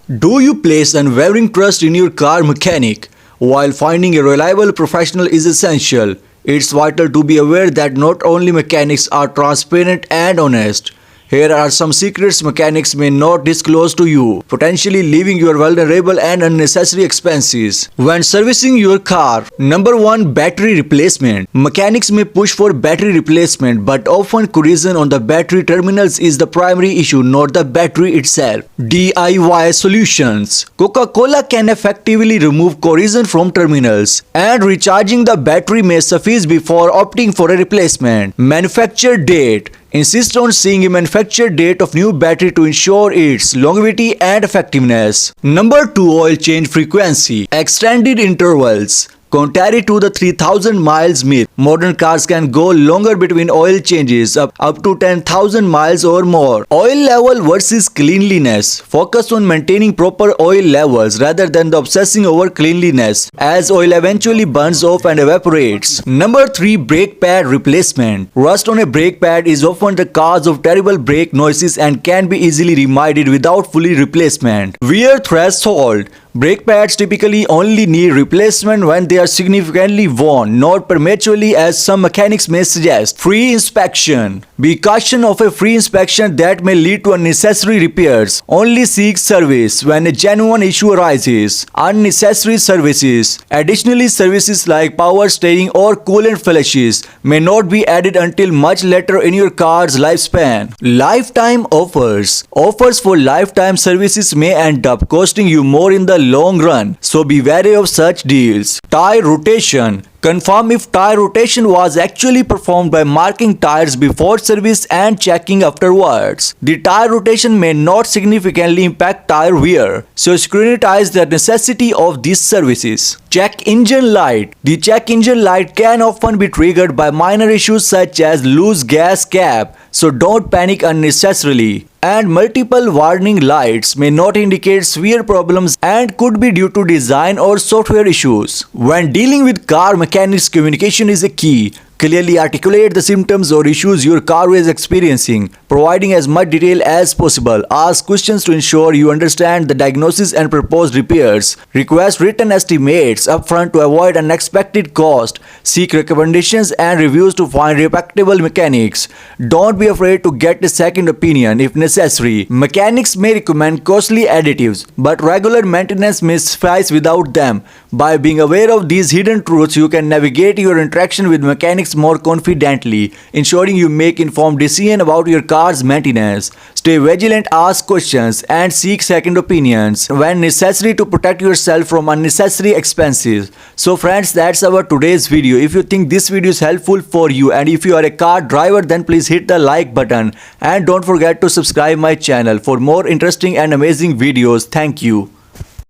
Do you place unwavering trust in your car mechanic? While finding a reliable professional is essential, it's vital to be aware that not only mechanics are transparent and honest. Here are some secrets mechanics may not disclose to you, potentially leaving you vulnerable and unnecessary expenses. When servicing your car, number 1, battery replacement. Mechanics may push for battery replacement, but often corrosion on the battery terminals is the primary issue, not the battery itself. DIY solutions. Coca-Cola can effectively remove corrosion from terminals, and recharging the battery may suffice before opting for a replacement. Manufacture date. Insist on seeing a manufacture date of new battery to ensure its longevity and effectiveness. Number 2, oil change frequency. Extended intervals. Contrary to the 3000 miles myth, modern cars can go longer between oil changes up to 10,000 miles or more. Oil level versus cleanliness. Focus on maintaining proper oil levels rather than the obsessing over cleanliness, as oil eventually burns off and evaporates. Number 3, brake pad replacement. Rust on a brake pad is often the cause of terrible brake noises and can be easily remedied without fully replacement. Wear threshold. Brake pads typically only need replacement when they are significantly worn, not prematurely as some mechanics may suggest. Free inspection. Be cautioned of a free inspection that may lead to unnecessary repairs. Only seek service when a genuine issue arises. Unnecessary services. Additionally, services like power steering or coolant flushes may not be added until much later in your car's lifespan. Lifetime offers. Offers for lifetime services may end up costing you more in the long run, so be wary of such deals. Tire rotation. Confirm if tire rotation was actually performed by marking tires before service and checking afterwards. The tire rotation may not significantly impact tire wear, so scrutinize the necessity of these services. Check engine light. The check engine light can often be triggered by minor issues such as loose gas cap, so don't panic unnecessarily. And multiple warning lights may not indicate severe problems and could be due to design or software issues. When dealing with car mechanics, communication is a key. Clearly articulate the symptoms or issues your car is experiencing, providing as much detail as possible. Ask questions to ensure you understand the diagnosis and proposed repairs. Request written estimates upfront to avoid unexpected cost. Seek recommendations and reviews to find reputable mechanics. Don't be afraid to get a second opinion if necessary. Mechanics may recommend costly additives, but regular maintenance may suffice without them. By being aware of these hidden truths, you can navigate your interaction with mechanics more confidently, ensuring you make informed decisions about your car's maintenance. Stay vigilant, ask questions, and seek second opinions when necessary to protect yourself from unnecessary expenses. So friends, that's our today's video. If you think this video is helpful for you and if you are a car driver, then please hit the like button and don't forget to subscribe my channel for more interesting and amazing videos. Thank you.